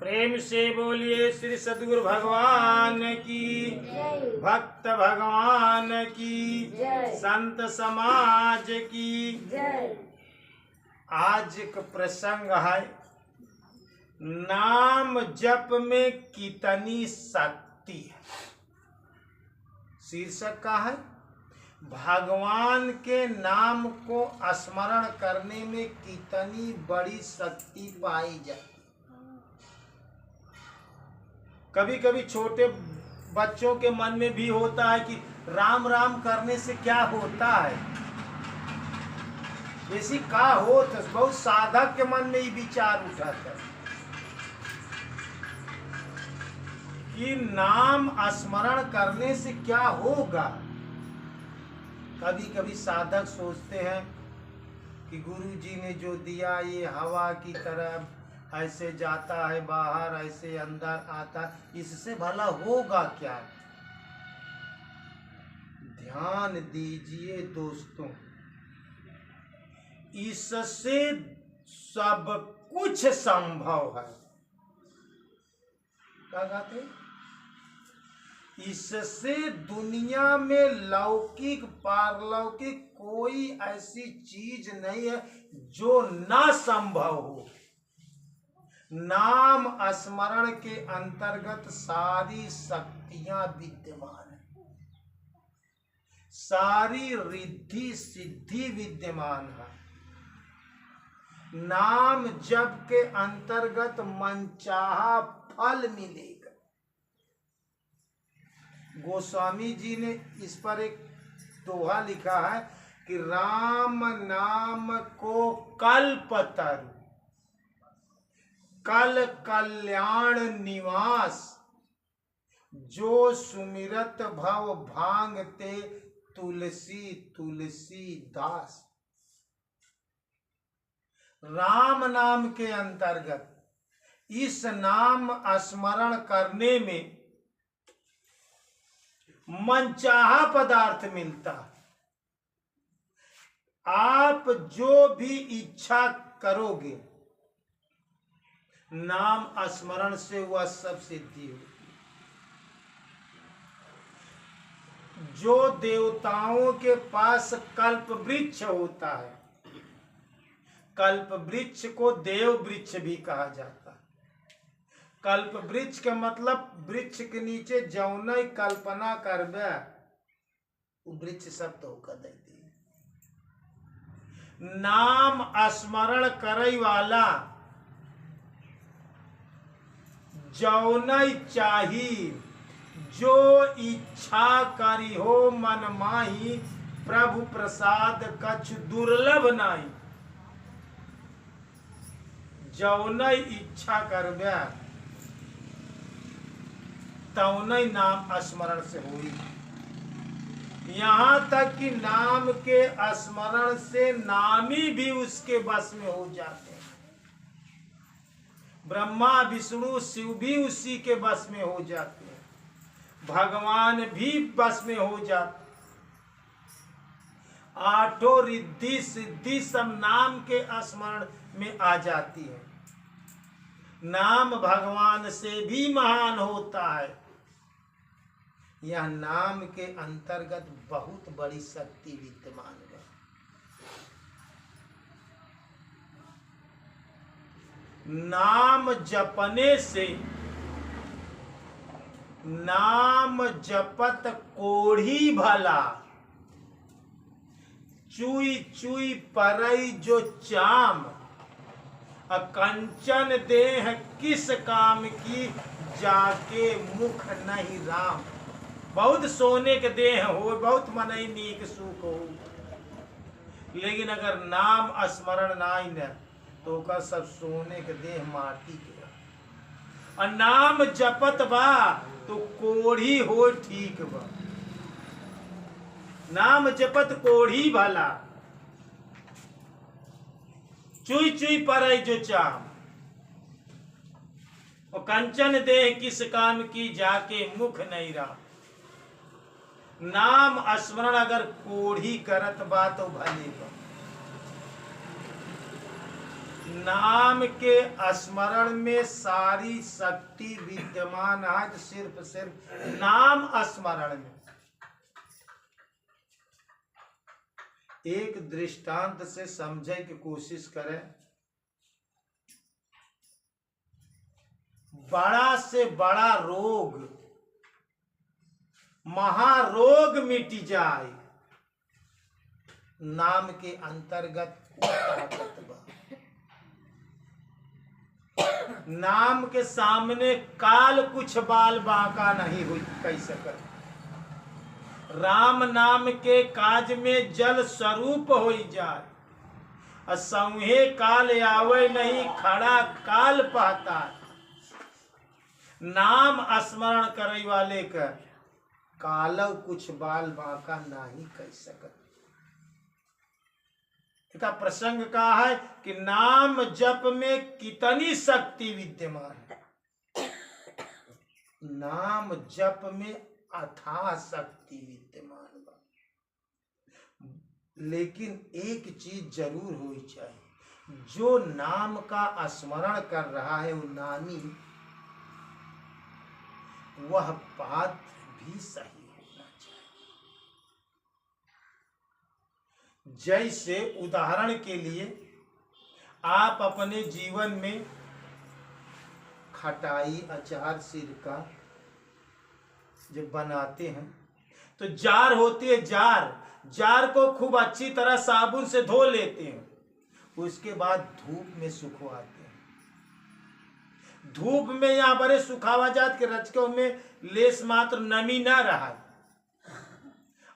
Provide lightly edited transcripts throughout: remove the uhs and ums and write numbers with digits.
प्रेम से बोलिए श्री सद्गुरु भगवान की, भक्त भगवान की, संत समाज की। आज एक प्रसंग है, नाम जप में कितनी शक्ति है। शीर्षक का है, भगवान के नाम को स्मरण करने में कितनी बड़ी शक्ति पाई जाती। कभी कभी छोटे बच्चों के मन में भी होता है कि राम राम करने से क्या होता है, ऐसी का हो। तो बहुत साधक के मन में ये विचार उठाता है कि नाम स्मरण करने से क्या होगा। कभी कभी साधक सोचते हैं कि गुरु जी ने जो दिया ये हवा की तरह ऐसे जाता है बाहर, ऐसे अंदर आता, इससे भला होगा क्या। ध्यान दीजिए दोस्तों, इससे सब कुछ संभव है। क्या कहते? इससे दुनिया में लौकिक पारलौकिक कोई ऐसी चीज नहीं है जो ना संभव हो। नाम स्मरण के अंतर्गत सारी शक्तियां विद्यमान है, सारी रिद्धि सिद्धि विद्यमान है। नाम जप के अंतर्गत मनचाहा फल मिलेगा। गोस्वामी जी ने इस पर एक दोहा लिखा है कि राम नाम को कल्पतरु कल कल्याण निवास, जो सुमिरत भव भांगते तुलसी तुलसी दास। राम नाम के अंतर्गत इस नाम स्मरण करने में मनचाहा पदार्थ मिलता है। आप जो भी इच्छा करोगे नाम स्मरण से वह सब सिद्धि होती है। जो देवताओं के पास कल्प वृक्ष होता है, कल्प वृक्ष को देव वृक्ष भी कहा जाता है। कल्प वृक्ष का मतलब वृक्ष के नीचे जौन कल्पना करबे वृक्ष सब तो देती। नाम स्मरण करई वाला जौन चाही, जो इच्छा करी हो मन माही, प्रभु प्रसाद कछु दुर्लभ नाही। जौन इच्छा करबे तौन नाम स्मरण से हुई। यहाँ तक कि नाम के स्मरण से नामी भी उसके बस में हो जाते हैं। ब्रह्मा विष्णु शिव भी उसी के बस में हो जाते हैं, भगवान भी बस में हो जाते। आठों रिद्धि सिद्धि सब नाम के स्मरण में आ जाती है। नाम भगवान से भी महान होता है। यह नाम के अंतर्गत बहुत बड़ी शक्ति विद्यमान है। नाम जपने से, नाम जपत कोढ़ी भला, चुई चुई परई जो चाम, कंचन देह किस काम की, जाके मुख नहीं राम। बहुत सोने के देह हो, बहुत मनई नीक सुख हो, लेकिन अगर नाम स्मरण नाई न तो का सब सोने के देह माटी के। और नाम जपत बा तो कोढ़ी हो ठीक बा। नाम जपत कोढ़ी भला, चुई चुई परई जो चाम, और कंचन देह किस काम की, जाके मुख नहीं रहा। नाम स्मरण अगर कोढ़ी करत बा तो भले बा, नाम के स्मरण में सारी शक्ति विद्यमान है। तो सिर्फ नाम स्मरण में। एक दृष्टांत से समझे की कोशिश करें। बड़ा से बड़ा रोग, महारोग मिट जाए, नाम के अंतर्गत ताकत बा। नाम के सामने काल कुछ बाल बांका नहीं हुई कह सकत। राम नाम के काज में जल स्वरूप हो जाए, असंहे काल आवे नहीं, खड़ा काल पाता। नाम स्मरण करे वाले का कालव कुछ बाल बांका नहीं कह सकत। का प्रसंग कहा है कि नाम जप में कितनी शक्ति विद्यमान है। नाम जप में अथाह शक्ति विद्यमान बा। लेकिन एक चीज जरूर होनी चाहिए, जो नाम का स्मरण कर रहा है वो नामी, वह पात्र भी सही होना चाहिए। जैसे उदाहरण के लिए आप अपने जीवन में खटाई, अचार, सिरका जब बनाते हैं तो जार होती है। जार को खूब अच्छी तरह साबुन से धो लेते हैं, उसके बाद धूप में सुखवाते हैं। धूप में यहाँ बड़े सुखावा जात के रचकों में लेस मात्र नमी ना रहा।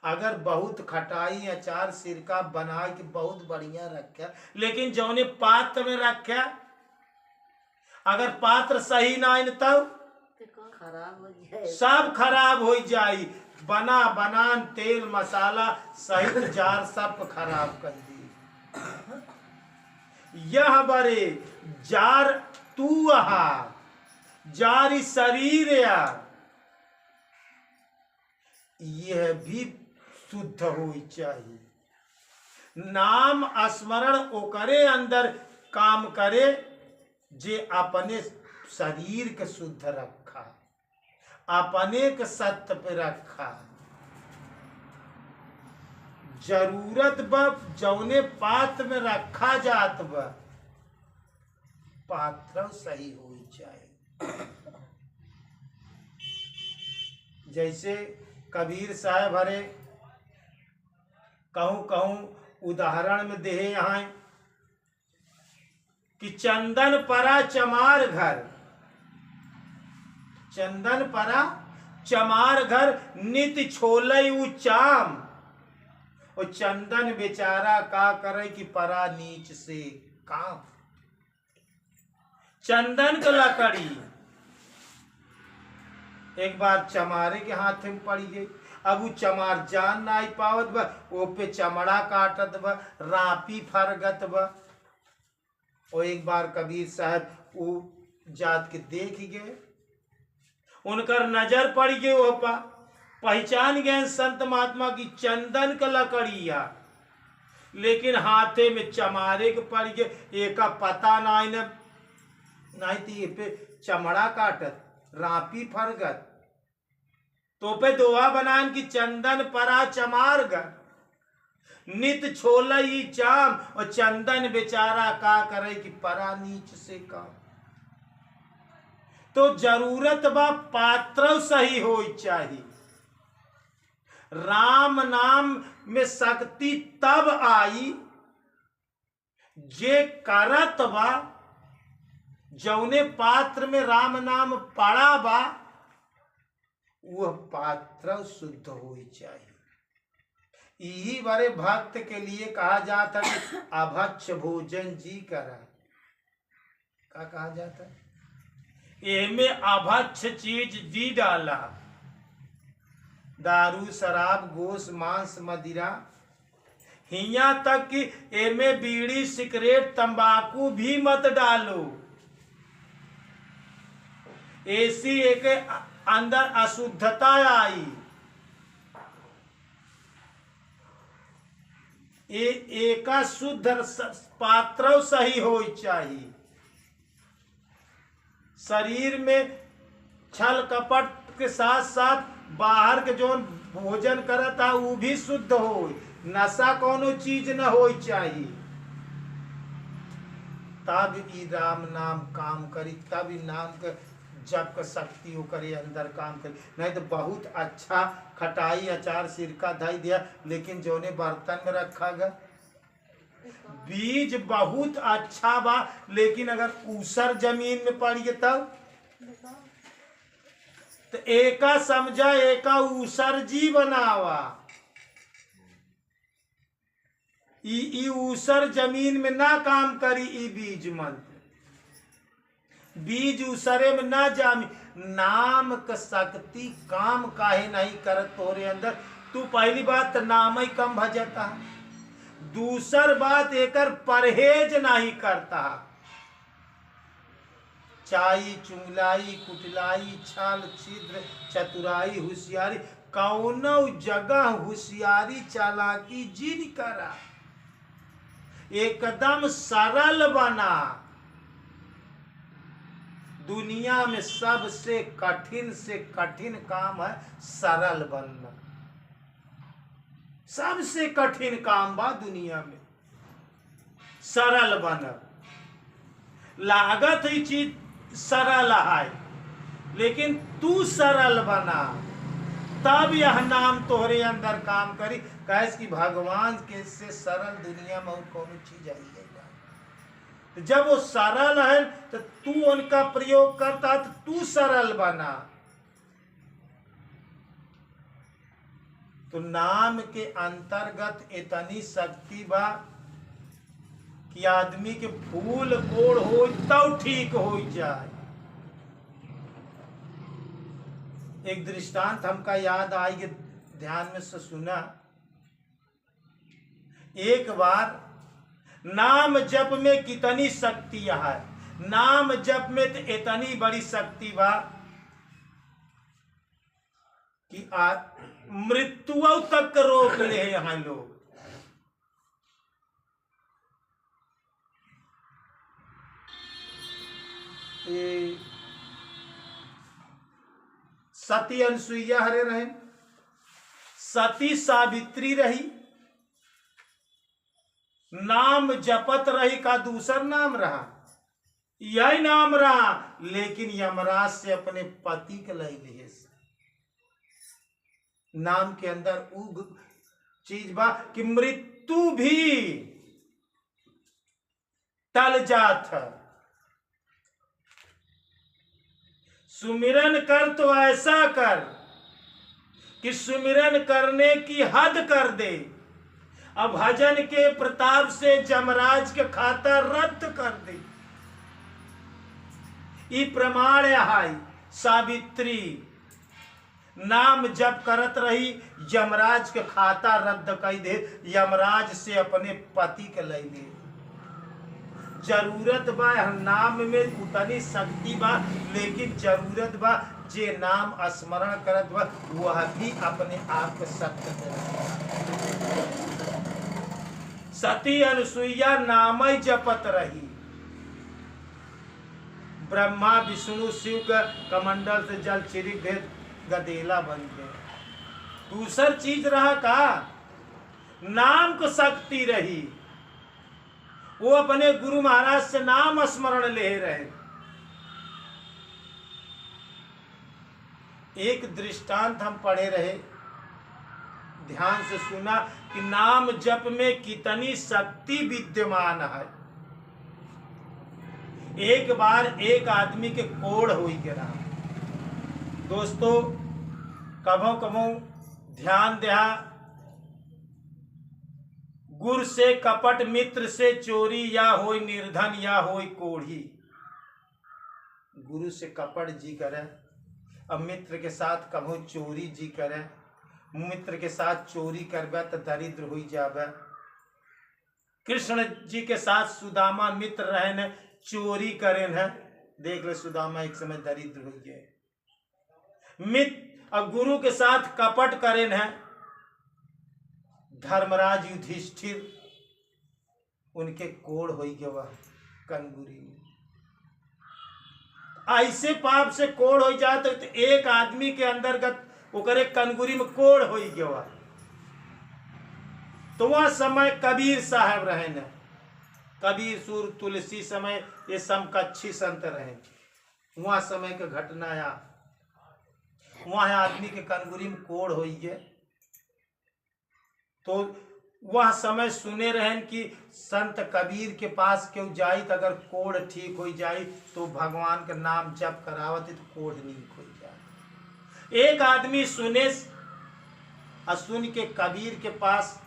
अगर बहुत खटाई, अचार, सिरका बना के बहुत बढ़िया रखा, लेकिन जौने पात्र में रखा अगर पात्र सही ना है तब खराब हो जाए, सब खराब हो जाए। बना बनान तेल मसाला सहित जार सब खराब कर दी। यह बरे जार तू आहा, जारी शरीर या यह भी शुद्ध हो चाहिए। नाम स्मरण ओकरे अंदर काम करे जे अपने शरीर के शुद्ध रखा, अपने के सत्य पे रखा। जरूरत बा जौने पात्र में रखा जात बा, पात्र सही हो चाहिए। जैसे कबीर साहब हरे कहूं उदाहरण में देहे यहाँ कि चंदन परा चमार घर, चंदन परा चमार घर, नित छोलई उ चाम। और चंदन बेचारा का करे कि परा नीच से काम। चंदन का लकड़ी एक बार चमारे के हाथ में पड़ी गई। अब वो चमार जान ना ही पावत बा, ओ पे चमड़ा काटत बा, रापी फरगत बा। और एक बार कबीर साहब वो जात के देख गए, उनकर नजर पड़ गई वो पा, पहचान गए संत महात्मा की चंदन का लकड़िया, लेकिन हाथे में चमारे के पड़ गए। एक पता नहीं थी पे चमड़ा काटत, रापी फरगत, तो पे दोहा बनान की चंदन परा चमार घर, नित छोलई चाम। और चंदन बेचारा का करे कि परा नीच से काम। तो जरूरत बा पात्र सही हो चाहिए। राम नाम में शक्ति तब आई जे करत बा, जौने पात्र में राम नाम पड़ा बा, वह पात्र शुद्ध हो चाहिए। यही बड़े भक्त के लिए कहा जाता है कि अभक्ष भोजन जी करा। क्या कहा जाता है? एमे अभक्ष चीज जी डाला, दारू, शराब, गोश, मांस, मदिरा, हिया तक कि एमे बीड़ी, सिगरेट, तंबाकू भी मत डालो। ऐसी एक अंदर अशुद्धता आई। एका शुद्ध पात्र सही हो चाहिए। शरीर में छल कपट के साथ साथ बाहर के जो भोजन करता वो भी शुद्ध हो, नशा कोनो चीज न हो चाहिए। तब ई राम नाम काम करी, तब ई नाम के जब का शक्ति हो करे अंदर काम करे। नहीं तो बहुत अच्छा खटाई अचार सिरका धई दिया, लेकिन जोने बर्तन में रखा गया बीज बहुत अच्छा बा, लेकिन अगर ऊसर जमीन में पड़ गए तब तो एका समझा एका ऊसर जी बनावा। ई ऊसर जमीन में ना काम करी। ई बीज मंत्र बीज उसरे में ना जामी। नाम का शक्ति काम काहे नहीं करत तोरे अंदर। तू पहली बात तो नाम ही कम भजता, दूसर बात एकर परहेज नहीं करता। चाई चुंगलाई कुटलाई छल छिद्र चतुराई होशियारी, कौनो जगह होशियारी चालाकी जिन करा। एकदम सरल बना। दुनिया में सबसे कठिन से कठिन काम है सरल बनना। सबसे कठिन काम बा दुनिया में सरल बना। लागत ही चीज सरल है, लेकिन तू सरल बना तब यह नाम तोहरे अंदर काम करी। कैसे कि भगवान के से सरल दुनिया में और कौन चीज आई है। तो जब वो सरल है तो तू उनका प्रयोग करता तो तू सरल बना। तो नाम के अंतर्गत इतनी शक्ति बा कि आदमी के फूल कोड़ हो तब ठीक हो जाए। एक दृष्टांत हमका याद आई कि ध्यान में से सुना। एक बार नाम जप में कितनी शक्ति है। नाम जप में तो इतनी बड़ी शक्ति बा कि मृत्यु तक रोक ले यहाँ लोग। सती अनुसुईया हरे रहे, सती सावित्री रही, नाम जपत रही का दूसर नाम रहा, यही नाम रहा, लेकिन यमराज से अपने पति के लई लिए। नाम के अंदर उग चीज बा कि मृत्यु भी टल जात है। सुमिरन कर तो ऐसा कर कि सुमिरन करने की हद कर दे। अब भजन के प्रताप से जमराज के खाता रद्द कर दे। ई प्रमाण है। सावित्री नाम जप करत रही, यमराज के खाता रद्द कर दे, यमराज से अपने पति के ले ले। जरूरत बा नाम में उतनी शक्ति बा, लेकिन जरूरत बा जे नाम स्मरण करत बा वह भी अपने आप को सत्य दे। सती अनुसुईया नाम ही जपत रही। ब्रह्मा विष्णु शिव का कमंडल से जल छिड़क दे, गदेला बन गए। दूसर चीज रहा का नाम को शक्ति रही। वो अपने गुरु महाराज से नाम स्मरण ले रहे। एक दृष्टांत हम पढ़े रहे, ध्यान से सुना कि नाम जप में कितनी शक्ति विद्यमान है। एक बार एक आदमी के कोढ़ हो गिरा। दोस्तों कभो कभो ध्यान दिया, गुर से कपट मित्र से चोरी, या होई निर्धन या होई कोढ़ी। गुरु से कपट जी करे, अब मित्र के साथ कभो चोरी जी करे। मित्र के साथ चोरी करबे तो दरिद्र हो जाबे। कृष्ण जी के साथ सुदामा मित्र रहे न, चोरी करे न, देख ले सुदामा एक समय दरिद्र हो गए। मित्र और गुरु के साथ कपट करे न, धर्मराज युधिष्ठिर उनके कोड़ हो गवा कंगूरी में। ऐसे पाप से कोड़ हो जात तो एक आदमी के अंतर्गत ओकरे कनगुरी में कोड़ हो गया। तो वह समय कबीर साहब रहे न, कबीर सूर तुलसी समय ये समकक्षी संत रहे। वहाँ समय का घटना या वहाँ आदमी के कनगुरी में कोड़ हो गए। तो वह समय सुने रहें कि संत कबीर के पास क्यों जाई तो अगर कोड़ ठीक हो जाए तो भगवान का नाम जप करावत तो कोड़ ठीक हो जाए। एक आदमी सुने और सुन के कबीर के पास,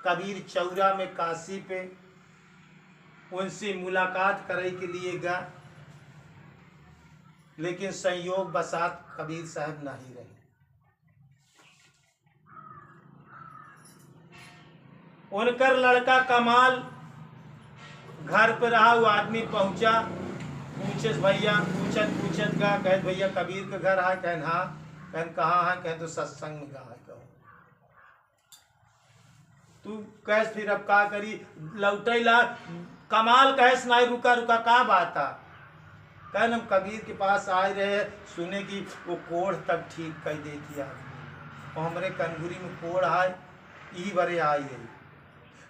कबीर चौरा में काशी पे उनसे मुलाकात करे के लिए गया, लेकिन संयोग बसात कबीर साहब नहीं रहे। उनकर लड़का कमाल घर पर रहा। वो आदमी पहुंचा, पूछे भैया, पूछत गा, कहे भैया कबीर के घर है? कहन हाँ। कहन कहाँ है? कहे तो सत्संग में गा है। कहो तू कैस फिर अब का करी लौटैला? कमाल कहेस नहीं, रुका रुका का बात है? कहन हम कबीर के पास आए रहे, सुने कि वो कोढ़ तक ठीक कर देती आदमी और हमरे कनगुरी में कोढ़ आए ई बरे आई है।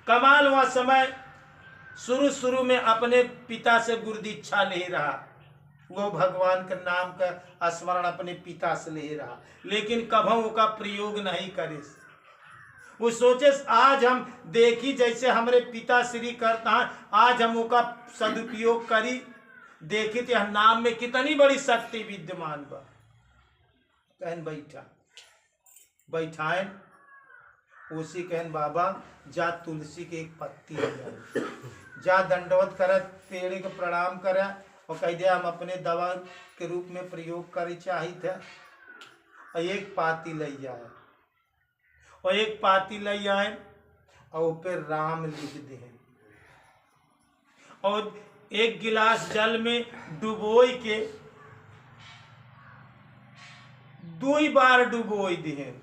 कमाल वह समय शुरू में अपने पिता से गुरुदीक्षा ले रहा, वो भगवान के नाम का स्मरण अपने पिता से ले रहा, लेकिन कभू का प्रयोग नहीं करे। वो सोचे आज हम देखी जैसे हमारे पिता श्री करता है, आज हम उसका सदुपयोग करी, देखी तो नाम में कितनी बड़ी शक्ति विद्यमान बा। कहन बैठाएं उसी कहन बाबा जा तुलसी के एक पत्ती ले जाए, जा दंडवत करत पेड़ के प्रणाम करे और कह दिया हम अपने दवा के रूप में प्रयोग करे चाहिए थे। और एक पाती ले जाए और एक पाती ले आए और ऊपर राम लिख दे और एक गिलास जल में डुबोई के 2 बार डुबोई दिए,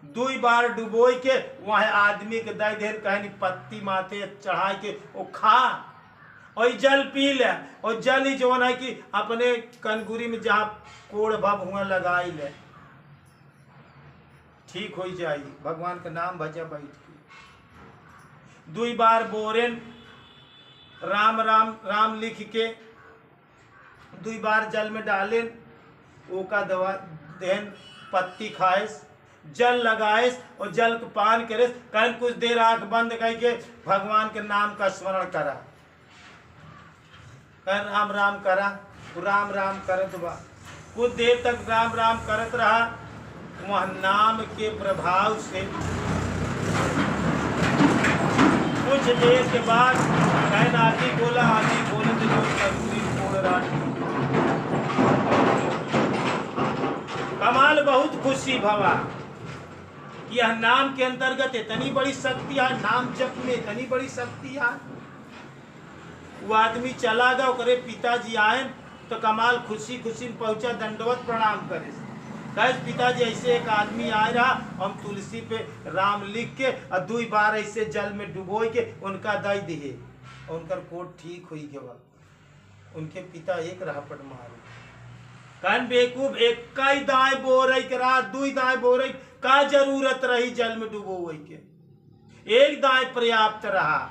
2 बार डुबोई के वह आदमी के दे दे, कहनी पत्ती माथे चढ़ा के वो खा और जल पी ले। और जल ही जो है कि अपने कनगुरी में जहाँ कोड़ भव हुआ लगाई ले, ठीक हो जाएगी। भगवान का नाम भजा बैठ के 2 बार बोरेन राम राम राम लिख के 2 बार जल में डाले, वो का दवा देन पत्ती खाएस, जल लगाएस और जल को पान करे। कहन कुछ देर आंख बंद करके भगवान के नाम का स्मरण करा, कहन राम राम करा, राम राम करत बा। कुछ देर तक राम राम करत रहा। वह नाम के प्रभाव से कुछ देर के बाद कहन आदि बोला तो जो कसूरी कोड़ रानी। कमाल बहुत खुशी भवा, यह नाम के अंतर्गत इतनी बड़ी शक्ति है, नाम जप में इतनी बड़ी शक्ति है। वो आदमी चला गया, करे पिताजी आए तो कमाल खुशी खुशी पहुंचा, दंडवत प्रणाम करे। कहे पिताजी ऐसे एक आदमी आ रहा, हम तुलसी पे राम लिख के और 2 बार ऐसे जल में डुबो के उनका दई दिए और उनका कोट ठीक हुई गया। उनके पिता एक राहपट मारे, कहन बेकूफ एक कई दाएं बोरई के रात 2 दाएं बोरई का जरूरत रही जल में डुबो के, एक दाएं पर्याप्त रहा।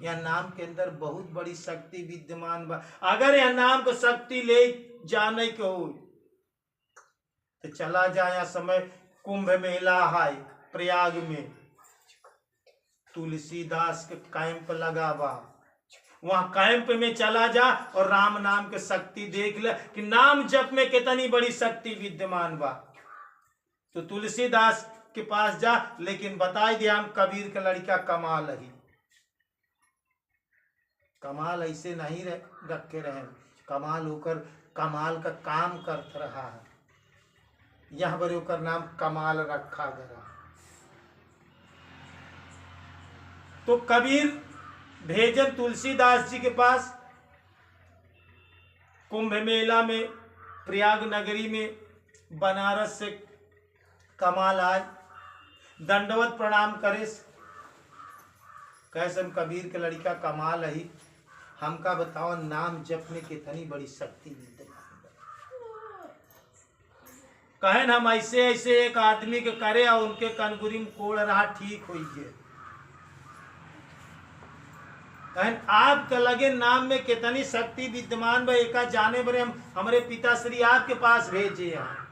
यह नाम के अंदर बहुत बड़ी शक्ति विद्यमान बा। अगर यह नाम को शक्ति ले जाने के हो तो चला जाए। समय कुंभ मेला है प्रयाग में, तुलसीदास के कैंप लगा बा, वहां कैंप में चला जा और राम नाम के शक्ति देख ले कि नाम जप में कितनी बड़ी शक्ति विद्यमान बा। तो तुलसीदास के पास जा, लेकिन बताई दिया हम कबीर का लड़का कमाल ही, कमाल ऐसे नहीं रखे रहे, कमाल होकर कमाल का काम करता रहा है। यहाँ पर होकर नाम कमाल रखा गया। तो कबीर भेजन तुलसीदास जी के पास कुंभ मेला में, प्रयाग नगरी में, बनारस से कमाल आए। दंडवत प्रणाम करे। कैसे हम कबीर के लड़का कमाल है, हमका बताओ नाम जपने कितनी बड़ी शक्ति मिलती है। कहन हम ऐसे ऐसे एक आदमी के करे और उनके कनगुरी में कोड़ रहा ठीक हो गए। कहन आपके लगे नाम में कितनी शक्ति विद्यमान बा, एका जाने बरे हम हमारे पिताश्री आपके पास भेजे हैं।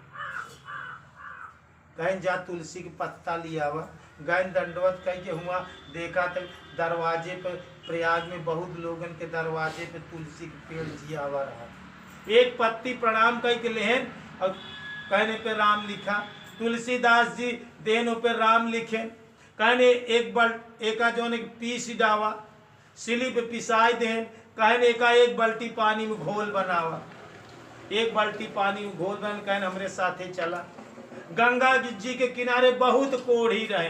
कहन जा तुलसी के पत्ता लिया हुआ, गैन दंडवत कह के हुआ, देखा तो दरवाजे पर प्रयाग में बहुत लोगन के दरवाजे पे तुलसी के पेड़ जिया हुआ रहा। एक पत्ती प्रणाम कह के लेहन और कहने पे राम लिखा। तुलसीदास जी देनों पे राम लिखे। कहने एक जो पीस डावा सिली पे पिसाई देन। कहने एक बाल्टी पानी में घोल बनावा, एक बाल्टी पानी में घोल बन। कहने हमरे साथे चला। गंगा जी के किनारे बहुत कोढ़ी रहे।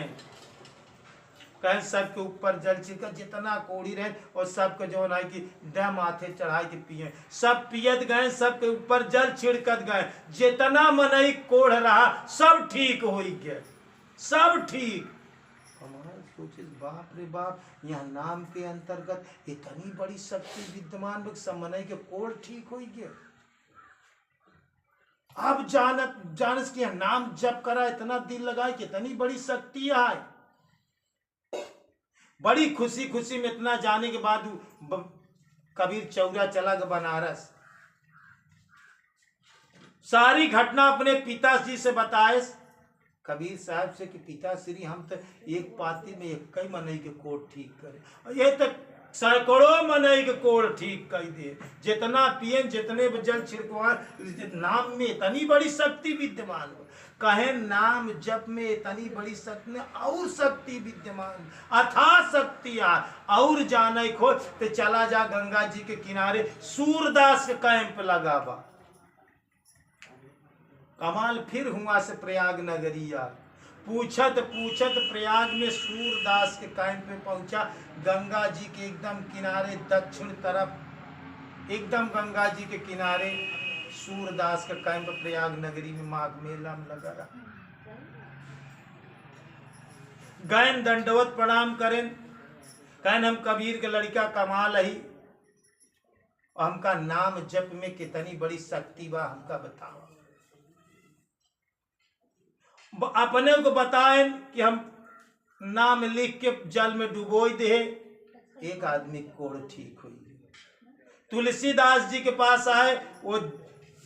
कहें सबके ऊपर जल छिड़का, जितना कोढ़ी रहे और सबके जो है कि दह माथे चढ़ाई के पिए। सब पियत गए, सबके ऊपर जल छिड़कत गए। जितना मनई कोढ़ रहा सब ठीक हो गया, सब ठीक। हमारे सोचे बाप रे बाप, यहाँ नाम के अंतर्गत इतनी बड़ी शक्ति विद्यमान, सब मनई के कोढ़ ठीक हो गया। अब जानस कि नाम जप करा, इतना दिल लगाए, कितनी बड़ी शक्ति है। बड़ी खुशी खुशी में इतना जाने के बाद कबीर चौरा चला गया बनारस। सारी घटना अपने पिताजी से बताए कबीर साहब से कि पिताश्री हम तो एक पाती में एक कई मनई के कोट ठीक करे, ये तो सैकड़ों मनई के कोड़ ठीक कर दे। जितना पिए, जितने जल छिड़कवा, नाम में इतनी बड़ी शक्ति विद्यमान हो। कहे नाम जप में इतनी बड़ी शक्ति में और शक्ति विद्यमान, अथाह शक्ति आ और जाने खो तो चला जा गंगा जी के किनारे सूरदास के कैंप लगावा। कमाल फिर हुआ से प्रयाग नगरिया। पूछत पूछत प्रयाग में सूरदास के कैंप पे पहुंचा। गंगा जी के एकदम किनारे दक्षिण तरफ, एकदम गंगा जी के किनारे सूरदास का कैंप प्रयाग नगरी में माघ मेला में लगा रहा। गैन दंडवत प्रणाम करें। कहन हम कबीर के लड़का कमाल ही, हमका नाम जप में कितनी बड़ी शक्ति बा, हमका बताओ। अपने को बताएं कि हम नाम लिख के जल में डुबोई दे। एक आदमी कोड़ ठीक हुई। तुलसीदास जी के पास आए, वो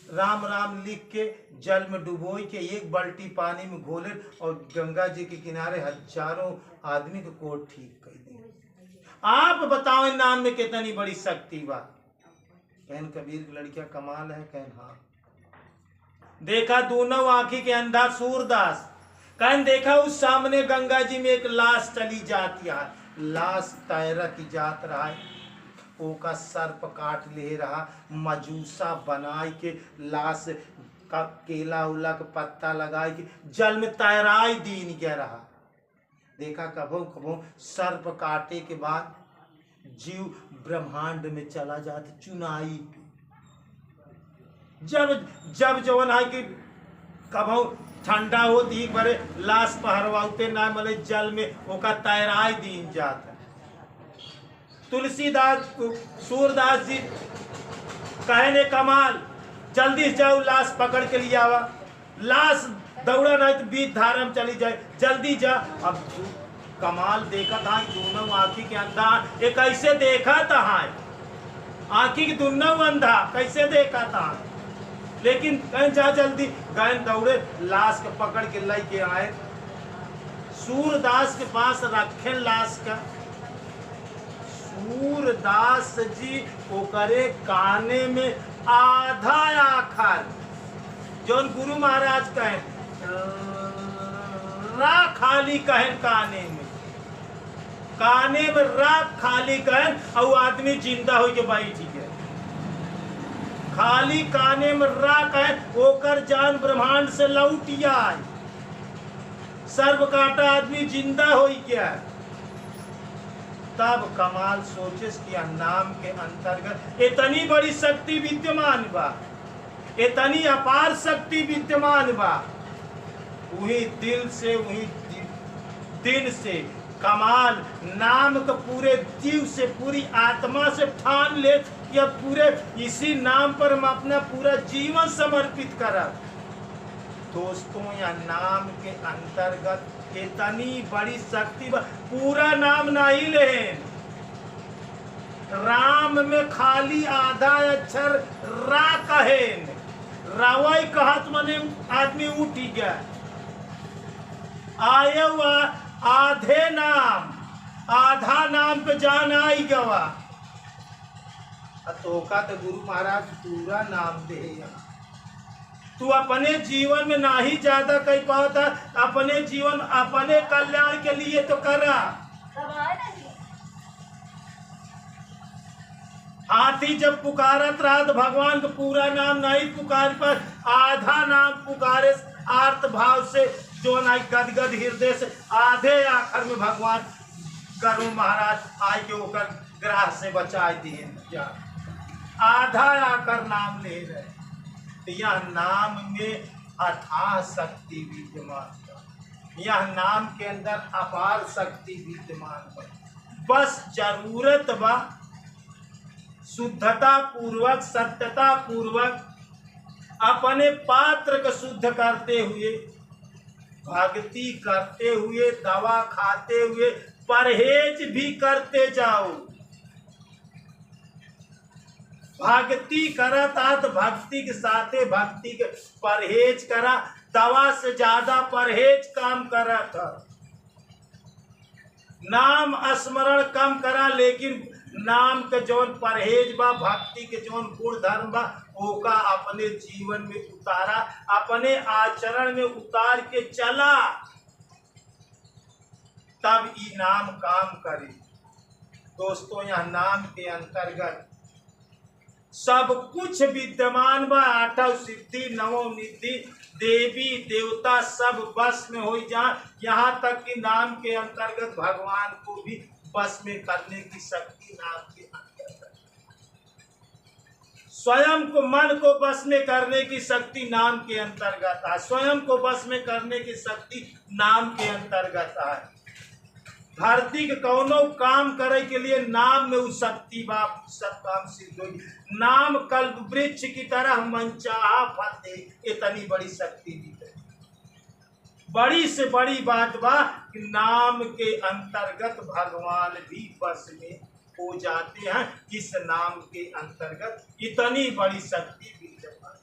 राम राम लिख के जल में डुबोई के एक बाल्टी पानी में घोले और गंगा जी के किनारे हजारों आदमी को कोड़ ठीक कर दिए। आप बताओ नाम में कितनी बड़ी शक्ति बा। कहन कबीर की लड़कियां कमाल है। कहन हाँ। देखा दोनों आंखी के अंधा सूरदास। कहन देखा उस सामने गंगा जी में एक लाश चली जाती है। लाश तैरा की जात रहा है, ओका सर्प काट ले रहा। मजूसा बनाए के लाश का केला उला के पत्ता लगाए के जल में तैराई दीन गया रहा। देखा कभो कभो सर्प काटे के बाद जीव ब्रह्मांड में चला जाता चुनाई। जब जवन है कि कभो ठंडा होती बड़े लाश पहरवाते ना मले जल में ओका तैराई दीन जाता। तुलसीदास सूरदास जी कहने कमाल, जल्दी जाओ लाश पकड़ के लिया आवा। लाश दौड़ा नहीं तो बीच धारा में चली जाए, जल्दी जा। अब कमाल देखा था दोनों आंखी के अंधा, ये कैसे देखा था, आंखी के दोनों अंधा कैसे देखा था। लेकिन कहीं जा जल्दी, गए दौड़े लाश के पकड़ के लेके आए। सूरदास के पास रखे लाश का। सूरदास जी ओकरे काने में आधा आखर, जो गुरु महाराज कहे रा खाली कहें, काने में रा खाली कहें और आदमी जिंदा हो के बैठ गए। खाली काने में रा कहें, ओकर जान ब्रह्मांड से लौट आए। सर्व काटा आदमी जिंदा हो गया। तब कमाल सोचे कि नाम के अंतर्गत इतनी बड़ी शक्ति विद्यमान बा, इतनी अपार शक्ति विद्यमान बा। वही दिल से वही दिन से कमाल नाम का पूरे जीव से पूरी आत्मा से ठान ले कि अब पूरे इसी नाम पर हम अपना पूरा जीवन समर्पित करा। दोस्तों यह नाम के अंतर्गत इतनी बड़ी शक्ति पूरा नाम नहीं ले, राम में खाली आधा अक्षर रा कहे रावई कहत मने आदमी उठ गया। आये हुआ आधे नाम आधा नाम पे जान आई गवा तो का तो गुरु महाराज पूरा नाम दे। तू अपने जीवन में ना ही ज्यादा कह पाता, अपने जीवन अपने कल्याण के लिए तो करा। हाथी जब पुकारत रहा तो भगवान का पूरा नाम नहीं पुकार पर आधा नाम पुकारे आर्त भाव से जो नहीं गदगद हृदय से आधे आखिर में भगवान गुरु महाराज आय के होकर ग्राह से बचा दिए। आधा आकर नाम ले रहे तो यह नाम में अथाह शक्ति विद्यमान है, यह नाम के अंदर अपार शक्ति विद्यमान है। बस जरूरत बा शुद्धता पूर्वक सत्यता पूर्वक अपने पात्र को शुद्ध करते हुए भक्ति करते हुए दवा खाते हुए परहेज भी करते जाओ। भक्ति करा था तो भक्ति के साथे भक्ति के परहेज करा, दवा से ज्यादा परहेज काम करा था। नाम स्मरण कम करा लेकिन नाम के जौन परहेज बा भक्ति के जौन गुण धर्म बा ओका अपने जीवन में उतारा, अपने आचरण में उतार के चला, तब ये नाम काम करे। दोस्तों यह नाम के अंतर्गत सब कुछ विद्यमान बा। आठव सिद्धि नवो निधि देवी देवता सब बस में हो जा, यहाँ तक कि नाम के अंतर्गत भगवान को भी बस में करने की शक्ति नाम के अंतर्गत, स्वयं को मन को बस में करने की शक्ति नाम के अंतर्गत है, स्वयं को बस में करने की शक्ति नाम के अंतर्गत है। धरती के कौनो काम करे के लिए नाम में उस शक्ति बाप सब काम सिद्ध होगी। नाम कल्प वृक्ष की तरह मनचाहा फल दे, इतनी बड़ी शक्ति दी है। बड़ी से बड़ी बात बा कि नाम के अंतर्गत भगवान भी बस में हो जाते हैं। इस नाम के अंतर्गत इतनी बड़ी शक्ति विद्यमान।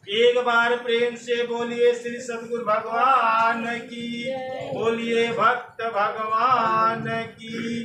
एक बार प्रेम से बोलिए श्री सद्गुरु भगवान की, बोलिए भक्त भगवान की।